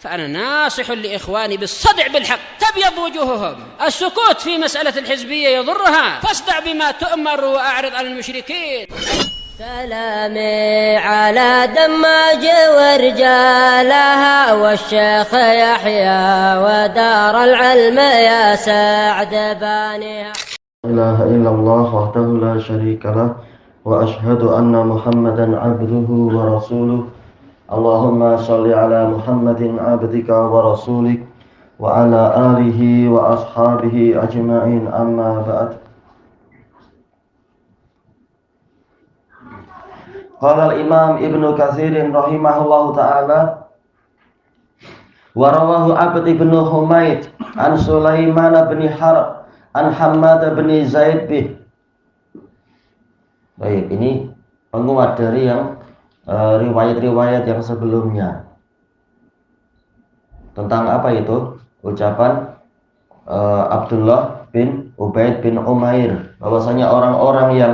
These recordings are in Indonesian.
فأنا ناصح لإخواني بالصدع بالحق تبيض وجوههم. السكوت في مسألة الحزبية يضرها، فاصدع بما تؤمر وأعرض عن المشركين. سلامي على دماج ورجالها والشيخ يحيى ودار العلم يا سعد بانيها. لا إله إلا الله وحده لا شريك له وأشهد أن محمدا عبده ورسوله. اللهم صل على محمد عبدك ورسولك وعلى آله وأصحابه أجمعين. أما بعد. قال الإمام ابن كثير رحمه الله تعالى ورواه عبد بن حميد عن سليمان بن حرب an Hammad bin Zaid bih. Baik, ini penguat dari yang riwayat-riwayat yang sebelumnya. Tentang apa itu? Ucapan Abdullah bin Ubaid bin Umair, bahwasanya orang-orang yang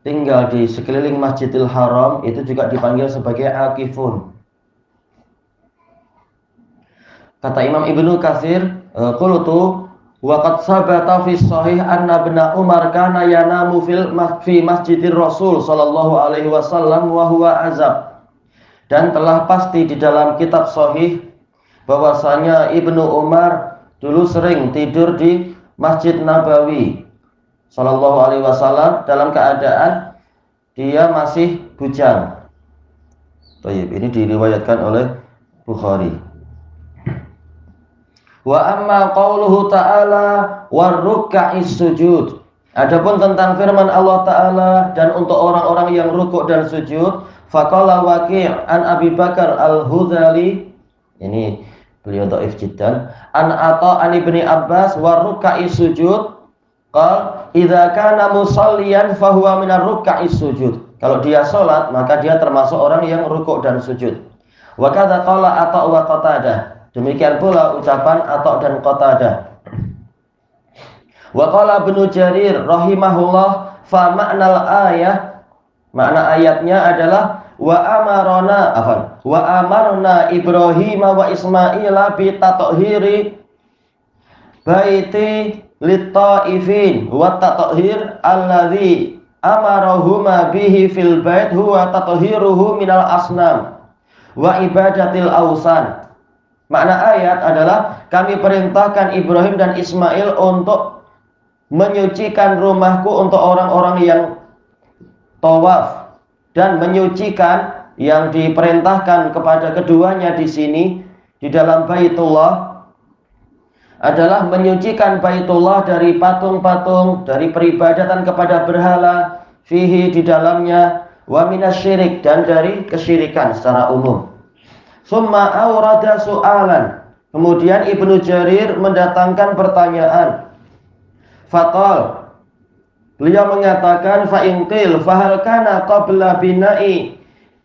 tinggal di sekeliling Masjidil Haram itu juga dipanggil sebagai akifun. Kata Imam Ibnu Katsir, qultu wa qad sabata fi sahih anna ibn Umar kana yanamu fi masjidir Rasul sallallahu alaihi wasallam wa huwa azab. Dan telah pasti di dalam kitab sahih bahwasanya Ibnu Umar dulu sering tidur di Masjid Nabawi sallallahu alaihi wasallam dalam keadaan dia masih bujang. Baik, ini diriwayatkan oleh Bukhari. Wa amma qauluhu ta'ala warruka'is sujud. Adapun tentang firman Allah Ta'ala dan untuk orang-orang yang rukuk dan sujud, faqala Waqi' an Abi Bakar al-Hudhali, ini beliau dhaif jiddan, an Atha an Ibni Abbas warruka'is sujud qal idza kana musalliyan fahuwa minar ruka'is sujud. Kalau dia salat maka dia termasuk orang yang rukuk dan sujud. Wa kadza qala Atha wa Qatadah. Demikian pula ucapan Atha dan Qatadah. Wa qala Ibnu Jarir rahimahullah fa ma'nal ayah, makna ayatnya adalah wa amarna Ibrahim wa Ismaila bi tathhiri baiti lit-taifin wa tathhir alladzi amarahuma bihi fil bait huwa tathhiruhu minal asnam wa ibadatil ausan. Makna ayat adalah kami perintahkan Ibrahim dan Ismail untuk menyucikan rumahku untuk orang-orang yang tawaf, dan menyucikan yang diperintahkan kepada keduanya di sini di dalam Baitullah adalah menyucikan Baitullah dari patung-patung, dari peribadatan kepada berhala, fihi di dalamnya, wa minasyirik dan dari kesyirikan secara umum. Summa awrada su'alan. Kemudian Ibnu Jarir mendatangkan pertanyaan. Faqal, beliau mengatakan fa inqil fahal kana qabla bina'i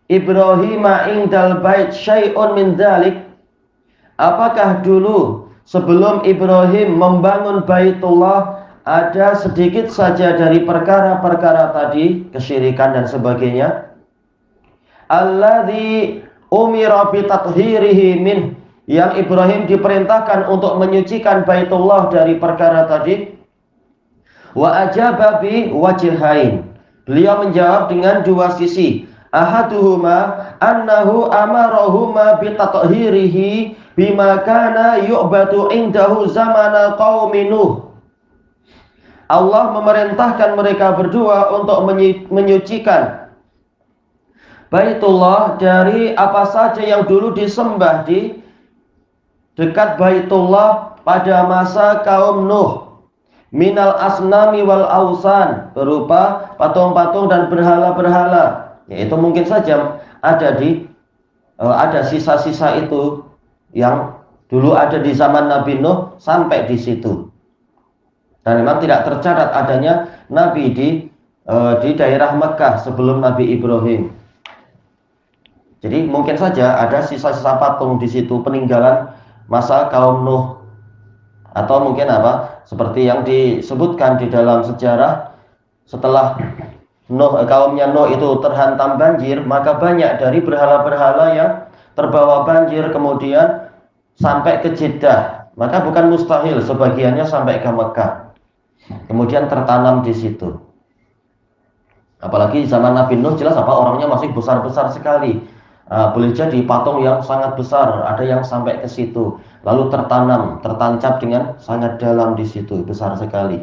Ibrahim indal bait syai'un min dzalik. Apakah dulu sebelum Ibrahim membangun Baitullah ada sedikit saja dari perkara-perkara tadi, kesyirikan dan sebagainya? Alladzi umira bi tathhirihi min, yang Ibrahim diperintahkan untuk menyucikan Baitullah dari perkara tadi. Wa ajaba bi wajhain, beliau menjawab dengan dua sisi. Ahaduhuma annahu amarahuma bi tathhirihi bima kana yu'badu indahu zamana qaumi Nuh. Allah memerintahkan mereka berdua untuk menyucikan Baitullah dari apa saja yang dulu disembah di dekat Baitullah pada masa kaum Nuh, minal asnami wal ausan, berupa patung-patung dan berhala-berhala. Yaitu mungkin saja ada sisa-sisa itu yang dulu ada di zaman Nabi Nuh sampai di situ. Dan memang tidak tercatat adanya Nabi di daerah Mekah sebelum Nabi Ibrahim. Jadi mungkin saja ada sisa-sisa patung di situ, peninggalan masa kaum Nuh, atau mungkin seperti yang disebutkan di dalam sejarah, setelah kaumnya Nuh itu terhantam banjir, maka banyak dari berhala-berhala yang terbawa banjir kemudian sampai ke Jeddah, maka bukan mustahil sebagiannya sampai ke Mekah. Kemudian tertanam di situ. Apalagi zaman Nabi Nuh jelas orangnya masih besar-besar sekali. Boleh jadi patung yang sangat besar, ada yang sampai ke situ. Lalu tertanam, tertancap dengan sangat dalam di situ, besar sekali.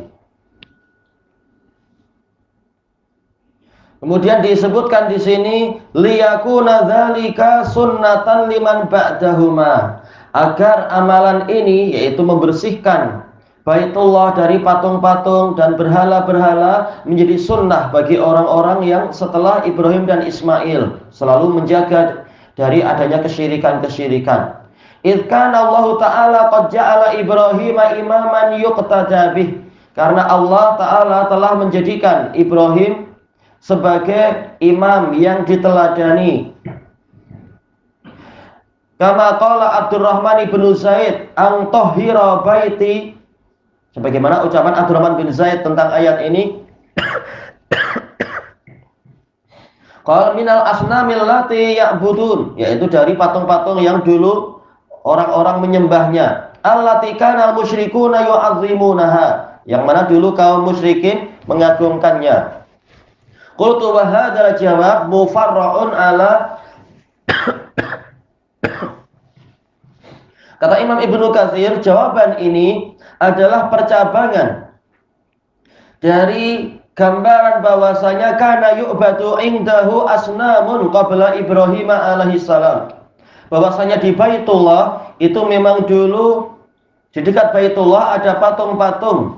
Kemudian disebutkan di sini liyakuna dzalika sunnatan liman ba'dahuma, agar amalan ini yaitu membersihkan Baitullah dari patung-patung dan berhala-berhala menjadi sunnah bagi orang-orang yang setelah Ibrahim dan Ismail, selalu menjaga dari adanya kesyirikan-kesyirikan. Idz kana Allah Ta'ala qad ja'ala Ibrahim imaman yuqtada bih, karena Allah Ta'ala telah menjadikan Ibrahim sebagai imam yang diteladani. Kama qala Abdurrahman bin Zaid an tahhira baiti, sebagaimana ucapan Abdurrahman bin Zaid tentang ayat ini, qala minal asnamil lati ya'budun, yaitu dari patung-patung yang dulu orang-orang menyembahnya, allati kana musyrikuna yu'azzimunaha, yang mana dulu kaum musyrikin mengagungkannya. Qultu wa hadzal jawab mufarra'un ala kata Imam Ibnu Katsir, jawaban ini adalah percabangan dari gambaran bahwasanya kana yu'badu indahu asnamun qabla Ibrahim alaihi salam, bahwasanya di Baitullah itu memang dulu di dekat Baitullah ada patung-patung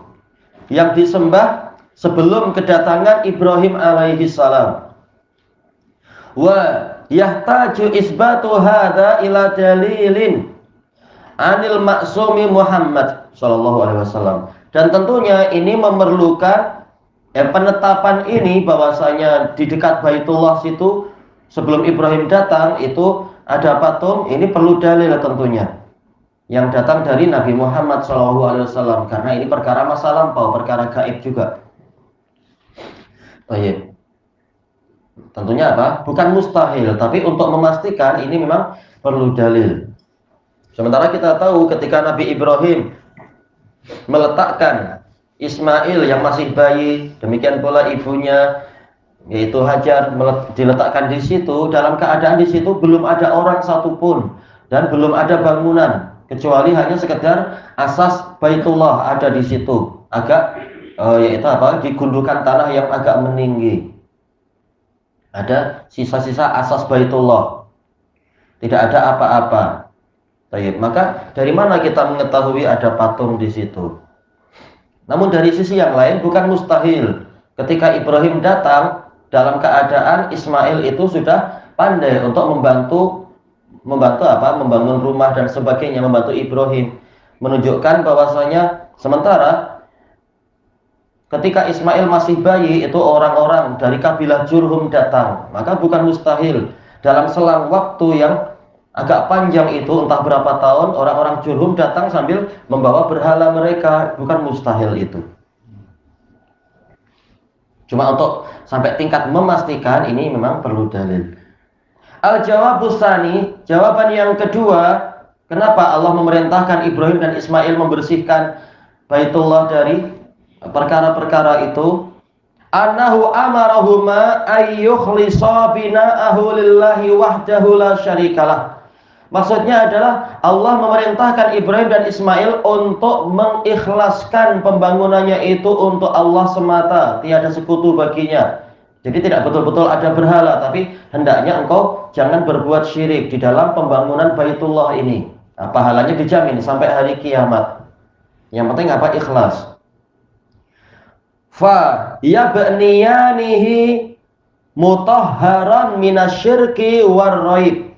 yang disembah sebelum kedatangan Ibrahim alaihi salam. Wa yahtaju isbatu hadza ila dalilin anil maksumi Muhammad sallallahu alaihi wasallam. Dan tentunya ini memerlukan penetapan ini bahwasanya di dekat Baitullah situ sebelum Ibrahim datang itu ada patung. Ini perlu dalil tentunya yang datang dari Nabi Muhammad sallallahu alaihi wasallam, karena ini perkara masa lampau, perkara gaib juga. Baik. Tentunya apa? Bukan mustahil, tapi untuk memastikan ini memang perlu dalil. Sementara kita tahu ketika Nabi Ibrahim meletakkan Ismail yang masih bayi, demikian pula ibunya yaitu Hajar diletakkan di situ, dalam keadaan di situ belum ada orang satupun dan belum ada bangunan kecuali hanya sekedar asas Baitullah ada di situ, agak yaitu digundukan tanah yang agak meninggi. Ada sisa-sisa asas Baitullah, tidak ada apa-apa. Baik, maka dari mana kita mengetahui ada patung di situ? Namun dari sisi yang lain bukan mustahil ketika Ibrahim datang dalam keadaan Ismail itu sudah pandai untuk membantu membangun rumah dan sebagainya, membantu Ibrahim, menunjukkan bahwasanya sementara ketika Ismail masih bayi itu orang-orang dari kabilah Jurhum datang, maka bukan mustahil dalam selang waktu yang agak panjang itu, entah berapa tahun, orang-orang Jurhum datang sambil membawa berhala mereka, bukan mustahil itu. Cuma untuk sampai tingkat memastikan ini memang perlu dalil. Al-jawabus tsani, jawaban yang kedua, kenapa Allah memerintahkan Ibrahim dan Ismail membersihkan Baitullah dari perkara-perkara itu, annahu amarahuma ayyukhlisa bina'ahu lillahi wahdahu la syarikalah. Maksudnya adalah Allah memerintahkan Ibrahim dan Ismail untuk mengikhlaskan pembangunannya itu untuk Allah semata, tiada sekutu baginya. Jadi tidak betul-betul ada berhala, tapi hendaknya engkau jangan berbuat syirik di dalam pembangunan Baitullah ini. Pahalanya dijamin sampai hari kiamat. Yang penting apa? Ikhlas. Fa yabniyanihi mutahharan minasyirki warraib.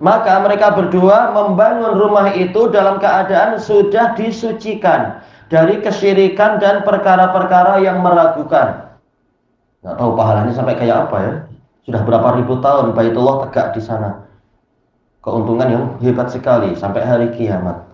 Maka mereka berdua membangun rumah itu dalam keadaan sudah disucikan dari kesyirikan dan perkara-perkara yang meragukan. Nggak tahu pahalanya sampai kayak apa ya. Sudah berapa ribu tahun Baitullah tegak di sana. Keuntungan yang hebat sekali sampai hari kiamat.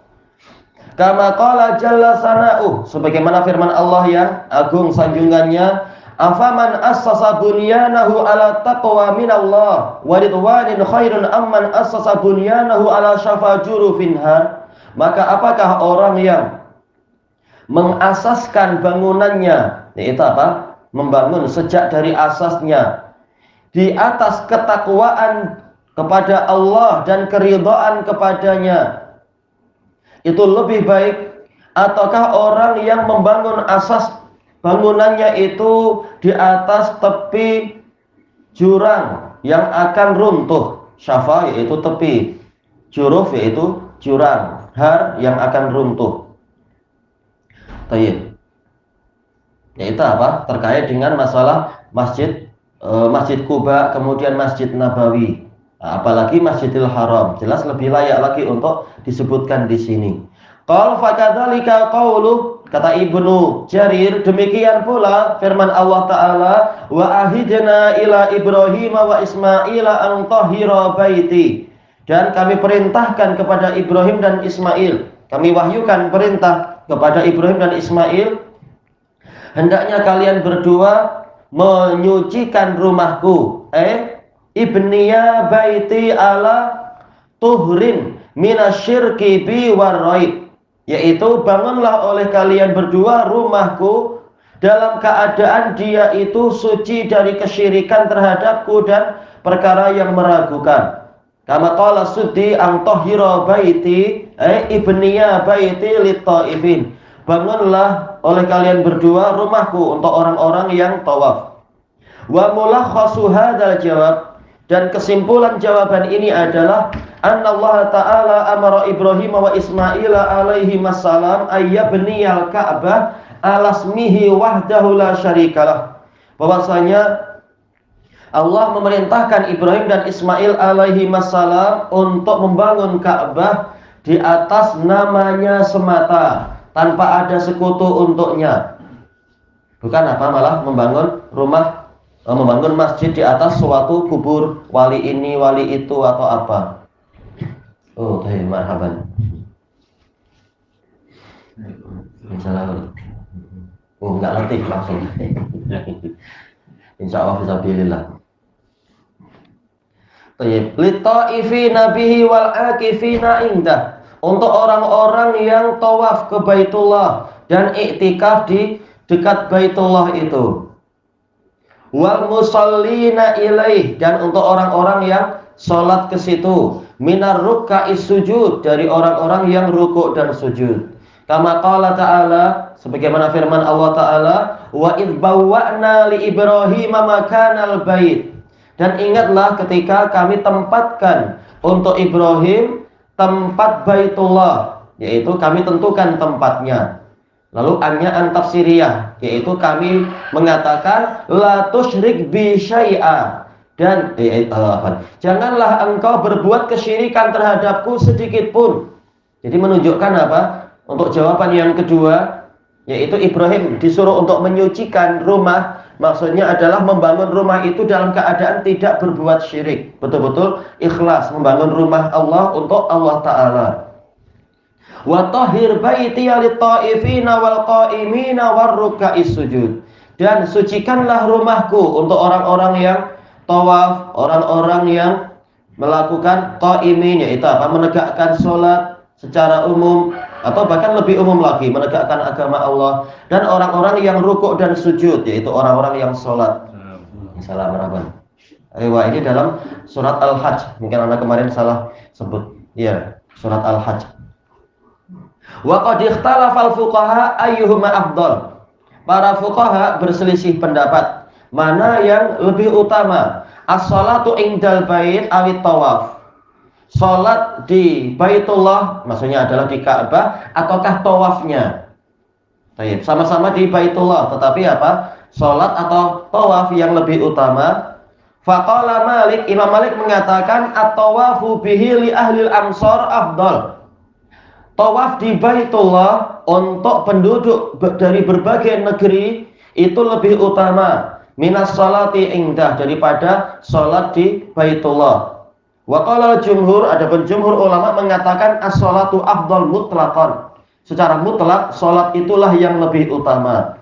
Kama qala jalla sana'uh, sebagaimana firman Allah yang agung sanjungannya, Afaman assasa bunyanahu ala taqwa minallah wa ridwanin khairun amman assasa bunyanahu ala syafa jurufin har. Maka apakah orang yang mengasaskan bangunannya, yaitu apa? Membangun sejak dari asasnya di atas ketakwaan kepada Allah dan keridhaan kepadanya, itu lebih baik ataukah orang yang membangun asas bangunannya itu di atas tepi jurang yang akan runtuh? Syafa yaitu tepi, juruf yaitu jurang, har yang akan runtuh. Tayyib. Yaitu apa? Terkait dengan masalah Masjid Quba, kemudian Masjid Nabawi, apalagi Masjidil Haram, jelas lebih layak lagi untuk disebutkan di sini. Qal fakadzalika qauluh, kata Ibnu Jarir, demikian pula firman Allah Ta'ala, wa ahidna ila Ibrahim wa Ismail an tahhira baiti, dan kami perintahkan kepada Ibrahim dan Ismail, kami wahyukan perintah kepada Ibrahim dan Ismail, hendaknya kalian berdua menyucikan rumahku, ibniya baiti ala tuhrin minasyirki bi warraib, yaitu bangunlah oleh kalian berdua rumahku dalam keadaan dia itu suci dari kesyirikan terhadapku dan perkara yang meragukan. Kama qala Suddi ang tahhira baiti ibniya baiti lit-taifin, bangunlah oleh kalian berdua rumahku untuk orang-orang yang tawaf. Wa mulakhasu hadzal jawab, dan kesimpulan jawaban ini adalah annallaha ta'ala amara Ibrahim wa Ismail alaihi wassalam ayyabniyal ka'bah ala ismihi wahdahu la syarikalah, bahwasanya Allah memerintahkan Ibrahim dan Ismail alaihi wassalam untuk membangun Ka'bah di atas namanya semata, tanpa ada sekutu untuknya. Bukan apa, malah membangun rumah, membangun masjid di atas suatu kubur wali ini, wali itu, atau apa. Oh, marhaban. Misalnya, enggak ngerti langsung. Insya Allah fisabilillah. Lit-ta'ifina bihi wal akifina indah, untuk orang-orang yang tawaf ke Baitullah dan iktikaf di dekat Baitullah itu. Wal musallina ilaih, dan untuk orang-orang yang salat ke situ. Minar ruk'is sujud, dari orang-orang yang rukuk dan sujud. Kama qala ta'ala, sebagaimana firman Allah Ta'ala, wa idh bawwa'na li Ibrahim makanal bait, dan ingatlah ketika kami tempatkan untuk Ibrahim tempat Baitullah, yaitu kami tentukan tempatnya. Lalu an tafsiriyah, yaitu kami mengatakan la tusyrik bi syai'a, dan janganlah engkau berbuat kesyirikan terhadapku sedikit pun. Jadi menunjukkan apa? Untuk jawaban yang kedua, yaitu Ibrahim disuruh untuk menyucikan rumah, maksudnya adalah membangun rumah itu dalam keadaan tidak berbuat syirik, betul-betul ikhlas membangun rumah Allah untuk Allah Ta'ala. Wa tahhir baitiya lit-ta'ifina wal qa'imina war ruk'is sujud, dan sucikanlah rumahku untuk orang-orang yang tawaf, orang-orang yang melakukan qa'imin, yaitu apa? Menegakkan sholat secara umum, atau bahkan lebih umum lagi, menegakkan agama Allah, dan orang-orang yang rukuk dan sujud, yaitu orang-orang yang sholat. Assalamualaikum. Ini dalam surat Al-Hajj, mungkin anda kemarin salah sebut, ya, surat Al-Hajj. Wa qad ikhtalafa al-fuqaha ayyuhuma afdal, para fuqaha berselisih pendapat mana yang lebih utama, as-salatu indal bait awit tawaf, salat di Baitullah, maksudnya adalah di Ka'bah, ataukah tawafnya. Baik, sama-sama di Baitullah, tetapi apa? Salat atau tawaf yang lebih utama. Faqala Malik, Imam Malik mengatakan at-tawafu bihi li ahlil amsar afdal. Tawaf di Baitullah untuk penduduk dari berbagai negeri itu lebih utama minas salati indah, daripada salat di Baitullah. Wa qala jumhur, adapun jumhur ulama mengatakan as-salatu afdal mutlaqan, secara mutlak salat itulah yang lebih utama.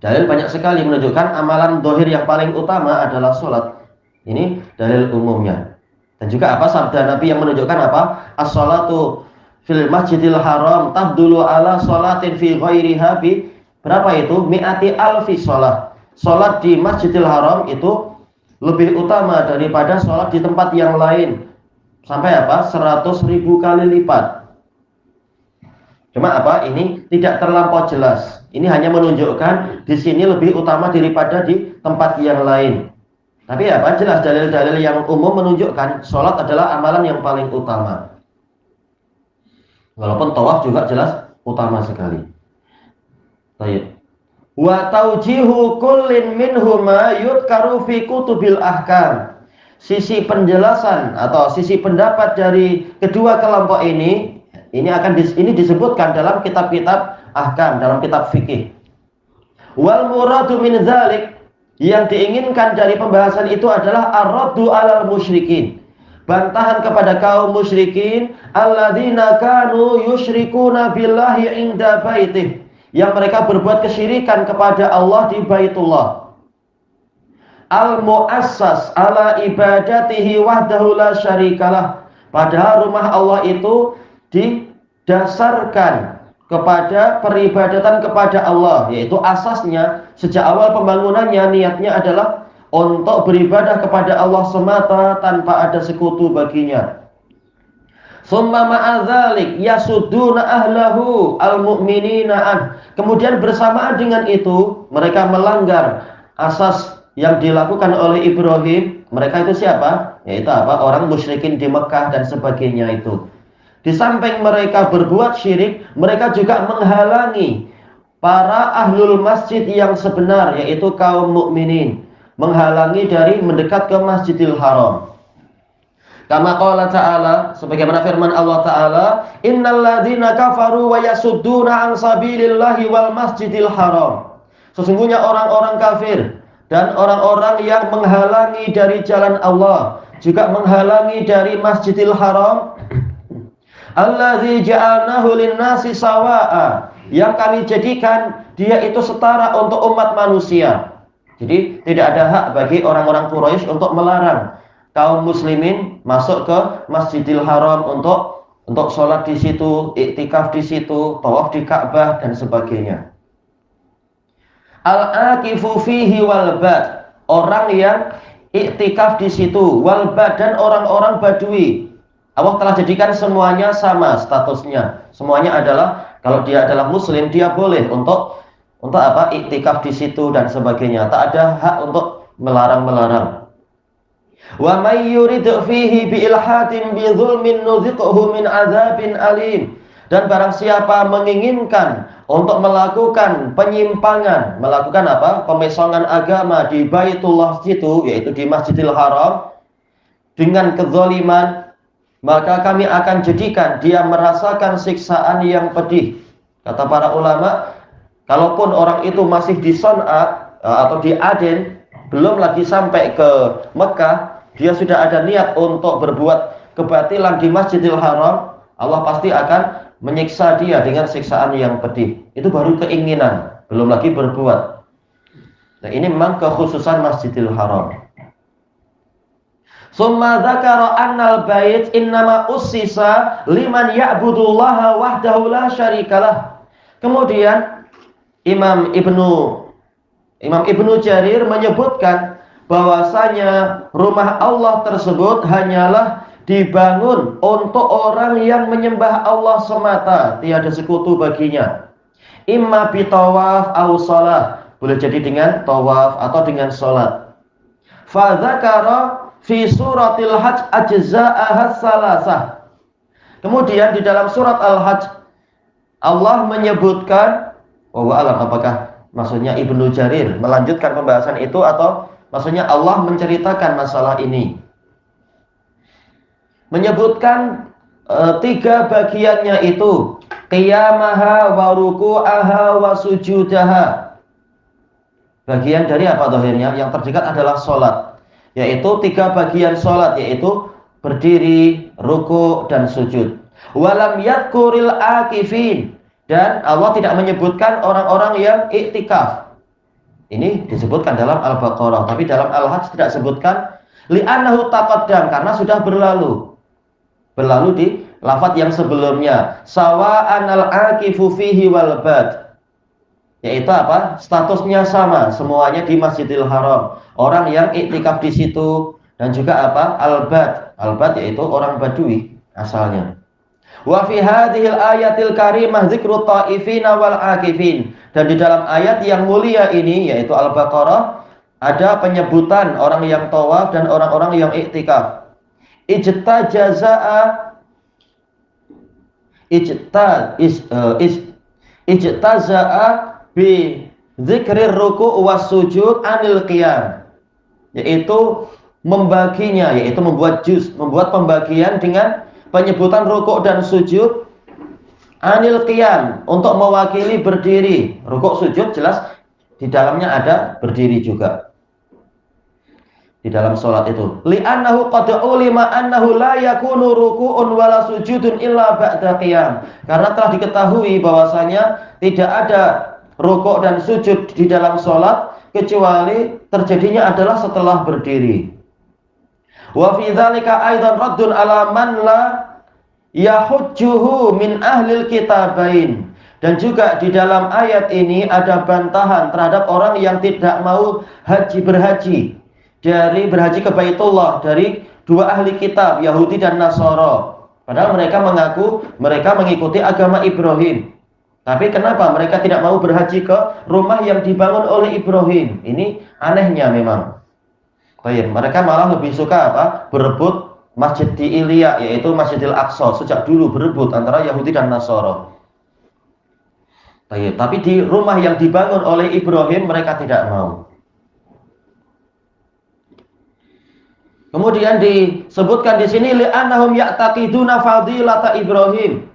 Dalil banyak sekali menunjukkan amalan dohir yang paling utama adalah sholat. Ini dalil umumnya. Dan juga apa sabda Nabi yang menunjukkan apa? As-sholatu fil masjidil haram tabdulu ala sholatin fi ghairiha bi berapa itu? Mi'ati alfi sholat. Sholat di masjidil haram itu lebih utama daripada sholat di tempat yang lain. Sampai apa? 100.000 kali lipat. Cuma apa? Ini tidak terlampau jelas. Ini hanya menunjukkan di sini lebih utama daripada di tempat yang lain. Tapi apa? Jelas dalil-dalil yang umum menunjukkan sholat adalah amalan yang paling utama. Walaupun tawaf juga jelas utama sekali. Baik. Wa taujihu kullin minhuma yudkaru fi kutubil ahkam. Sisi penjelasan atau sisi pendapat dari kedua kelompok ini disebutkan dalam kitab-kitab ahkam, dalam kitab fikih. Wal muradu min dzalik, yang diinginkan dari pembahasan itu adalah ar-raddu 'alal musyrikin, bantahan kepada kaum musyrikin alladzina kanu yusyrikuna billahi inda baitih, yang mereka berbuat kesyirikan kepada Allah di Baitullah. Al-mu'assas ala ibadatihi wahdahu la syarikalah, padahal rumah Allah itu didasarkan kepada peribadatan kepada Allah, yaitu asasnya sejak awal pembangunannya niatnya adalah untuk beribadah kepada Allah semata tanpa ada sekutu baginya. Summa ma'adzalik yasudduna ahlahu al-mu'minina an. Kemudian bersamaan dengan itu mereka melanggar asas yang dilakukan oleh Ibrahim. Mereka itu siapa? Yaitu apa? Orang musyrikin di Mekah dan sebagainya itu. Di samping mereka berbuat syirik, mereka juga menghalangi para ahlul masjid yang sebenar, yaitu kaum mukminin, menghalangi dari mendekat ke Masjidil Haram. Kama qala ta'ala, sebagaimana firman Allah Ta'ala, innal ladzina kafaru wa yasudduna an sabilillahi wal masjidil haram. Sesungguhnya orang-orang kafir dan orang-orang yang menghalangi dari jalan Allah, juga menghalangi dari Masjidil Haram, alladzi ja'alnahu lin-nasi sawa'a, yang kami jadikan dia itu setara untuk umat manusia. Jadi tidak ada hak bagi orang-orang Quraisy untuk melarang kaum muslimin masuk ke Masjidil Haram untuk sholat di situ, iktikaf di situ, tawaf di Ka'bah dan sebagainya. Al-aqifu fihi wal bad, orang yang iktikaf di situ, wal bad, dan orang-orang badui. Allah telah jadikan semuanya sama statusnya. Semuanya adalah, kalau dia adalah muslim, dia boleh untuk apa? Iktikaf di situ dan sebagainya. Tak ada hak untuk melarang-melarang. Wa may yurid fihi bi ilhadin bi dzulmin nudziquhu min adzabin alim. Dan barang siapa menginginkan untuk melakukan penyimpangan, melakukan apa? Pemesongan agama di Baitullah situ, yaitu di Masjidil Haram, dengan kezaliman, maka kami akan jadikan dia merasakan siksaan yang pedih. Kata para ulama, kalaupun orang itu masih di Son'a atau di Aden, belum lagi sampai ke Mekah, dia sudah ada niat untuk berbuat kebatilan di Masjidil Haram, Allah pasti akan menyiksa dia dengan siksaan yang pedih. Itu baru keinginan, belum lagi berbuat. Nah, ini memang kekhususan Masjidil Haram. Summa dzakara annal bait innama ussisa liman ya'budullaha wahdahu la syarikalah. Kemudian Imam Ibnu Jarir menyebutkan bahwasanya rumah Allah tersebut hanyalah dibangun untuk orang yang menyembah Allah semata, tiada sekutu baginya. Imma bitawaf aw shalah, boleh jadi dengan tawaf atau dengan salat. Fa dzakara fi suratil hajj ajza'aha salasah. Kemudian di dalam surat Al-Hajj Allah menyebutkan, wallahu alam apakah maksudnya Ibnu Jarir melanjutkan pembahasan itu atau maksudnya Allah menceritakan masalah ini. Menyebutkan tiga bagiannya itu, qiyamaha wa ruku'aha wa sujudaha. Bagian dari apa zahirnya? Yang terdekat adalah salat, yaitu tiga bagian salat, yaitu berdiri, ruku' dan sujud. Walam yadkuril akifin, Dan Allah tidak menyebutkan orang-orang yang iktikaf. Ini disebutkan dalam Al-Baqarah, tapi dalam Al-Hajj tidak sebutkan li'annahu taqaddam, karena sudah berlalu. Berlalu di lafaz yang sebelumnya. Sawa'an al-aqifu fihi wal bad. Yaitu apa? Statusnya sama, semuanya di Masjidil Haram. Orang yang iktikaf di situ dan juga apa? Al-bad. Al-bad yaitu orang Badui asalnya. Wa fi hadhil ayatil karimah dzikru ta'ifina wal akifin. Dan di dalam ayat yang mulia ini yaitu Al-Baqarah ada penyebutan orang yang tawaf dan orang-orang yang iktikaf. Ijtaza'a bi dzikrir ruku' was sujud anil qiyam. Yaitu membaginya, yaitu membuat pembagian dengan penyebutan rukuk dan sujud anil qiyam, untuk mewakili berdiri. Rukuk sujud jelas di dalamnya ada berdiri juga di dalam sholat itu. Li'annahu qad ulima annahu la yakunu ruku'un wala sujudun illa ba'da qiyam. Karena telah diketahui bahwasanya tidak ada rukuk dan sujud di dalam sholat kecuali terjadinya adalah setelah berdiri. Wa fi dzalika aidan raddun ala man la yahujjuhu min ahlil kitabain. Dan juga di dalam ayat ini ada bantahan terhadap orang yang tidak mau berhaji ke Baitullah dari dua ahli kitab, Yahudi dan Nasara. Padahal mereka mengaku mereka mengikuti agama Ibrahim. Tapi kenapa mereka tidak mau berhaji ke rumah yang dibangun oleh Ibrahim? Ini anehnya memang. Baik, mereka malah lebih suka apa? Berebut masjid di Ilya, yaitu Masjidil Aqsa. Sejak dulu berebut antara Yahudi dan Nasara. Baik, tapi di rumah yang dibangun oleh Ibrahim mereka tidak mau. Kemudian disebutkan di sini li'annahum ya'taqiduna fadilata Ibrahim.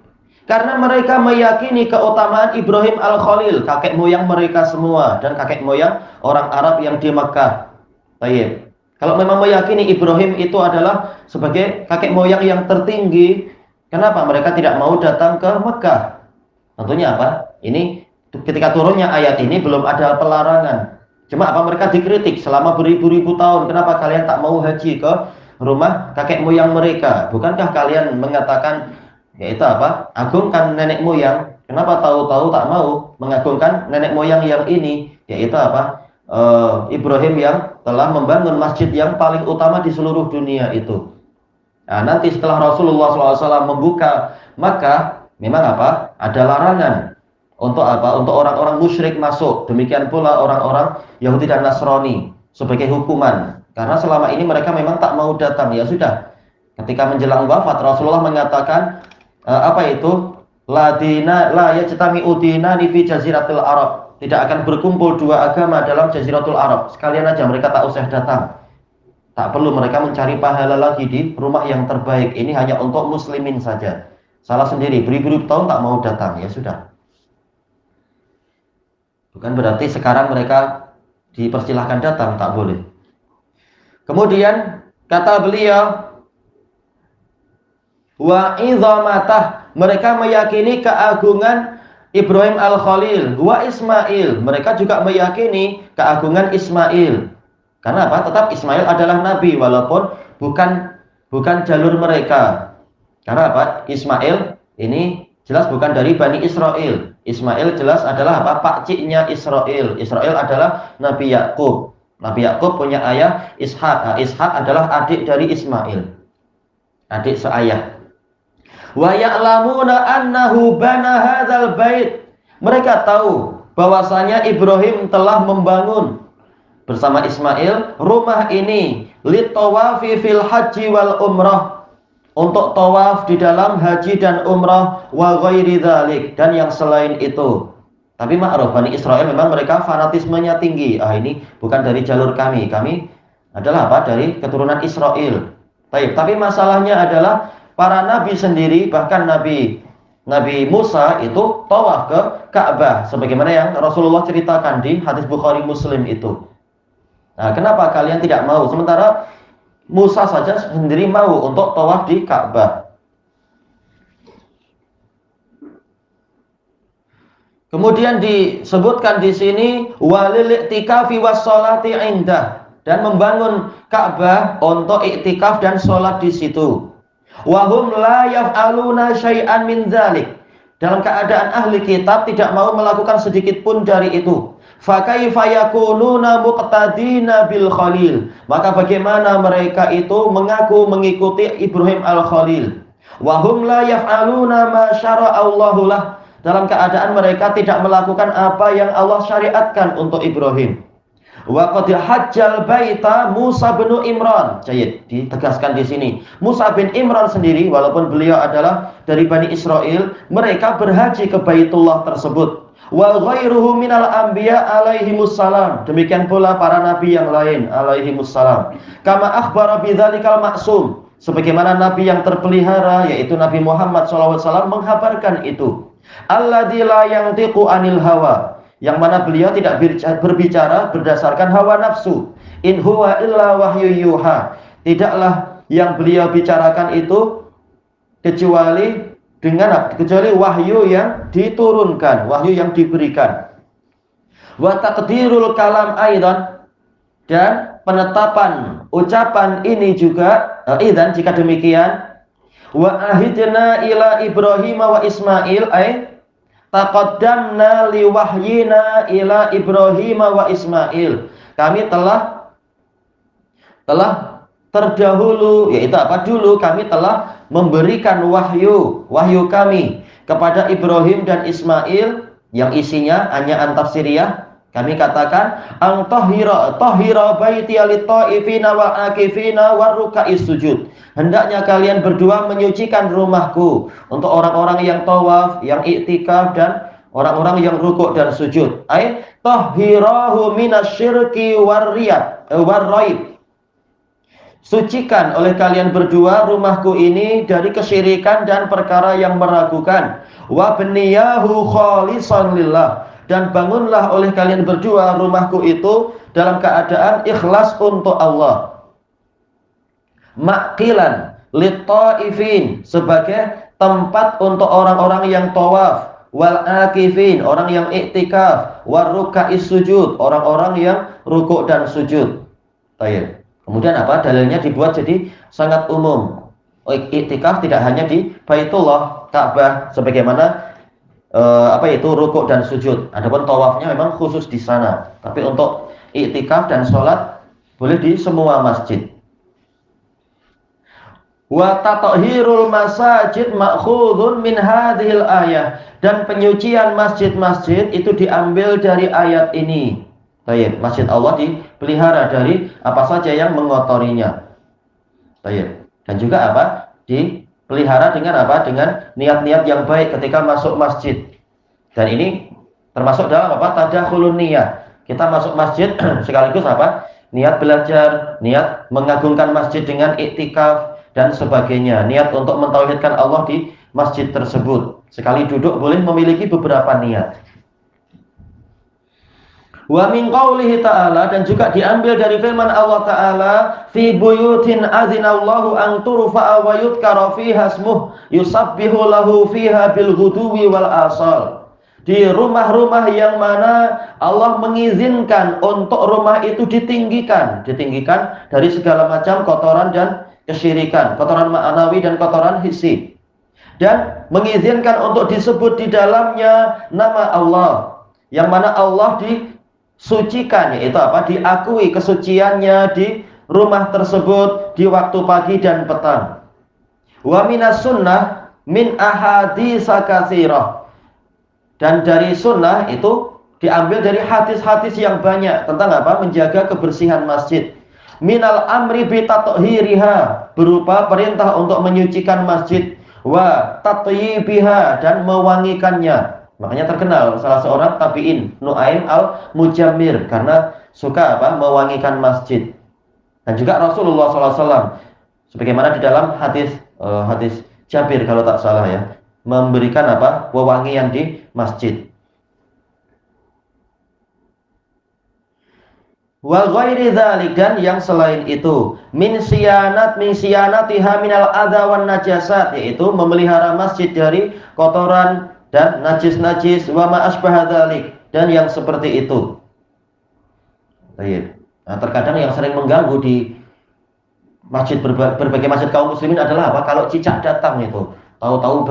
Karena mereka meyakini keutamaan Ibrahim al-Khalil, kakek moyang mereka semua dan kakek moyang orang Arab yang di Makkah. Baik. Kalau memang meyakini Ibrahim itu adalah sebagai kakek moyang yang tertinggi, kenapa mereka tidak mau datang ke Mekah? Tentunya apa? Ini ketika turunnya ayat ini belum ada pelarangan. Cuma apa mereka dikritik selama beribu-ribu tahun, kenapa kalian tak mau haji ke rumah kakek moyang mereka? Bukankah kalian mengatakan yaitu apa? Agungkan nenek moyang. Kenapa tahu-tahu tak mau mengagungkan nenek moyang yang ini? Yaitu apa? Ibrahim yang telah membangun masjid yang paling utama di seluruh dunia itu. Nah, nanti setelah Rasulullah SAW membuka Makkah, memang apa? Ada larangan untuk apa? Untuk orang-orang musyrik masuk. Demikian pula orang-orang Yahudi dan Nasrani sebagai hukuman. Karena selama ini mereka memang tak mau datang. Ya sudah. Ketika menjelang wafat Rasulullah mengatakan apa itu? La yajtami'u dinani fi jaziratil Arab. Tidak akan berkumpul dua agama dalam Jaziratul Arab. Sekalian aja mereka tak usah datang. Tak perlu mereka mencari pahala lagi di rumah yang terbaik. Ini hanya untuk muslimin saja. Salah sendiri, beribu-ribu tahun tak mau datang. Ya sudah. Bukan berarti sekarang mereka dipersilahkan datang, tak boleh. Kemudian kata beliau, wa idzamatah, mereka meyakini keagungan Ibrahim al-Khalil, wa Ismail. Mereka juga meyakini keagungan Ismail. Karena apa? Tetap Ismail adalah nabi walaupun bukan jalur mereka. Karena apa? Ismail ini jelas bukan dari Bani Israel. Ismail jelas adalah apa? Pakciknya Israel. Israel adalah Nabi Yakub. Nabi Yakub punya ayah Ishak. Nah, Ishak adalah adik dari Ismail. Adik seayah. Wa ya'lamuna annahu bana hadzal bait. Mereka tahu bahwasanya Ibrahim telah membangun bersama Ismail rumah ini litawafi fil haji wal umrah, untuk tawaf di dalam haji dan umrah, wa ghairi dzalik, dan yang selain itu. Tapi ma'ruf Bani Israel memang mereka fanatismenya tinggi. Ini bukan dari jalur kami. Kami adalah apa? Dari keturunan Israel. Tapi masalahnya adalah para nabi sendiri, bahkan Nabi Musa itu tawaf ke Ka'bah sebagaimana yang Rasulullah ceritakan di hadis Bukhari Muslim itu. Nah, kenapa kalian tidak mau? Sementara Musa saja sendiri mau untuk tawaf di Ka'bah. Kemudian disebutkan di sini walil i'tikafi was sholati indah, dan membangun Ka'bah untuk iktikaf dan sholat di situ. Wahum la yaf'aluna syai'an min dzalik. Dalam keadaan ahli kitab tidak mau melakukan sedikit pun dari itu. Fa kaifa yakununa muqtadina bil Khalil. Maka bagaimana mereka itu mengaku mengikuti Ibrahim al-Khalil. Wahum la yaf'aluna ma syara'a Allahu lah. Dalam keadaan mereka tidak melakukan apa yang Allah syariatkan untuk Ibrahim. Wa qad hajjal baita Musa bin Imran. Jayid, ditegaskan di sini. Musa bin Imran sendiri, walaupun beliau adalah dari Bani Israel, mereka berhaji ke Baitullah tersebut. Wa ghairuhu minal anbiya alaihimussalam. Demikian pula para nabi yang lain alaihimussalam. Kama akhbara bidzalikal maksum. Sebagaimana nabi yang terpelihara, yaitu Nabi Muhammad SAW menghabarkan itu. Alladzi la yantiqu anil hawa, yang mana beliau tidak berbicara berdasarkan hawa nafsu. In huwa illa wahyu yuha. Tidaklah yang beliau bicarakan itu kecuali wahyu yang diturunkan, wahyu yang diberikan. Wa taqdirul kalam aidan, dan penetapan ucapan ini juga idzan, jika demikian. Wa ahidna ila Ibrahim wa Ismail, ay taqaddamna li wahyina ila Ibrahim wa Ismail. Kami telah terdahulu, yaitu apa dulu, kami telah memberikan wahyu kami kepada Ibrahim dan Ismail, yang isinya hanya antafsiriyah. Kami katakan ang tahira baiti lit-taifina wal akifina warruka'is sujud. Hendaknya kalian berdua menyucikan rumahku untuk orang-orang yang tawaf, yang iktikaf, dan orang-orang yang rukuk dan sujud. Ai tahhirahu minasyirki warraib. Sucikan oleh kalian berdua rumahku ini dari kesyirikan dan perkara yang meragukan. Wa bniyahu khalisan lillah, dan bangunlah oleh kalian berdua rumahku itu dalam keadaan ikhlas untuk Allah. Maqilan lit-taifin, sebagai tempat untuk orang-orang yang tawaf, wal akifin, orang yang iktikaf, warruka'is sujud, orang-orang yang rukuk dan sujud. Baik. Kemudian apa? Dalilnya dibuat jadi sangat umum. Iktikaf tidak hanya di Baitullah, Ka'bah, sebagaimana rukuk dan sujud. Adapun tawafnya memang khusus di sana. Tapi untuk iktikaf dan sholat boleh di semua masjid. Wa tatahhirul masajid ma'khudun min hadhil ayah, dan penyucian masjid-masjid itu diambil dari ayat ini. Baik, masjid Allah dipelihara dari apa saja yang mengotorinya. Baik. Dan juga apa? Dipelihara dengan apa? Dengan niat-niat yang baik ketika masuk masjid. Dan ini termasuk dalam apa? Tadakhulun niyah. Kita masuk masjid sekaligus apa? Niat belajar, niat mengagungkan masjid dengan iktikaf dan sebagainya. Niat untuk mentauhidkan Allah di masjid tersebut. Sekali duduk boleh memiliki beberapa niat. Wa min qaulihi ta'ala, dan juga diambil dari firman Allah Ta'ala, fi buyutin azinallahu an turfa'a wa yudhkara fiha ismuh yusabbihu lahu fiha bil ghuduwi wal asal. Di rumah-rumah yang mana Allah mengizinkan untuk rumah itu ditinggikan dari segala macam kotoran dan kesyirikan, kotoran ma'nawi dan kotoran hissi. Dan mengizinkan untuk disebut di dalamnya nama Allah, yang mana Allah disucikan, yaitu apa? Diakui kesuciannya di rumah tersebut di waktu pagi dan petang. Wa minas sunnah min ahaditsa katsirah. Dan dari sunnah itu diambil dari hadis-hadis yang banyak tentang apa? Menjaga kebersihan masjid. Minal amri bi tathhiriha, berupa perintah untuk menyucikan masjid, wa tatyibiha, dan mewangikannya. Makanya terkenal salah seorang tabi'in, Nu'aim al-Mujammir, karena suka apa? Mewangikan masjid. Dan juga Rasulullah SAW, sebagaimana di dalam hadis Jabir kalau tak salah ya, memberikan apa? Wewangian di masjid. Wa ghairi dzalik, dan yang selain itu, min siyanatiha minal adza wan najasat, yaitu memelihara masjid dari kotoran dan najis-najis, wa ma asbaha dzalik, dan yang seperti itu. Baik. Nah, terkadang yang sering mengganggu di masjid berbagai masjid kaum muslimin adalah apa? Kalau cicak datang itu, tahu-tahu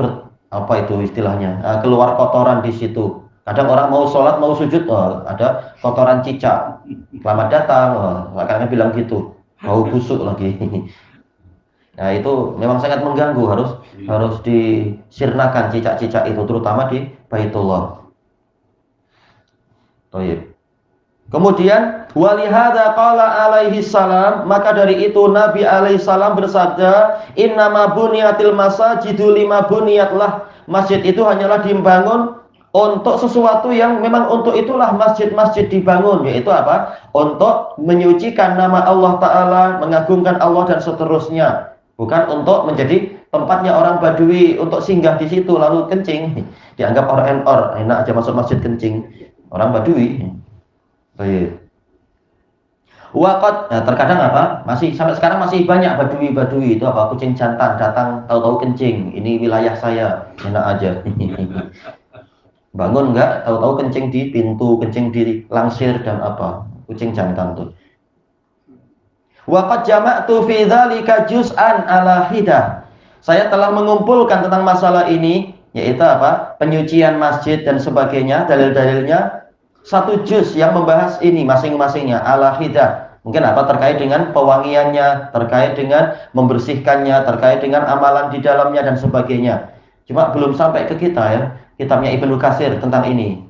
apa itu istilahnya? Keluar kotoran di situ. Kadang orang mau sholat, mau sujud, ada kotoran cicak. Selamat datang, kadang bilang gitu. Bau busuk lagi. Nah, itu memang sangat mengganggu, harus disirnakan cicak-cicak itu, terutama di Baitullah. Baik. Kemudian walihada qala alaihi salam, maka dari itu Nabi alaihi salam bersabda, innama buniyatil masajidu lima buniyatlah, masjid itu hanyalah dibangun untuk sesuatu yang memang untuk itulah masjid-masjid dibangun, yaitu apa? Untuk menyucikan nama Allah Ta'ala, mengagungkan Allah dan seterusnya, bukan untuk menjadi tempatnya orang Badui untuk singgah di situ lalu kencing, dianggap or enak aja masuk masjid kencing, orang Badui. Baik. Waqat, nah terkadang apa? Masih sampai sekarang masih banyak Badui itu apa? Kucing jantan datang tahu-tahu kencing, ini wilayah saya, enak aja. Bangun enggak, tahu-tahu kencing di pintu, kencing di langsir dan apa? Kucing jantan tuh. Waqad jama'tu fi dzalika juz'an ala hidah. Saya telah mengumpulkan tentang masalah ini, yaitu apa? Penyucian masjid dan sebagainya, dalil-dalilnya satu juz yang membahas ini masing-masingnya ala hidah. Mungkin apa? Terkait dengan pewangiannya, terkait dengan membersihkannya, terkait dengan amalan di dalamnya dan sebagainya. Cuma belum sampai ke kita ya. Kitabnya Ibnu Katsir tentang ini.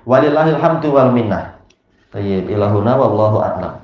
Walillahil hamdu wal minnah. Tayyib ilahuna wallahu a'lam.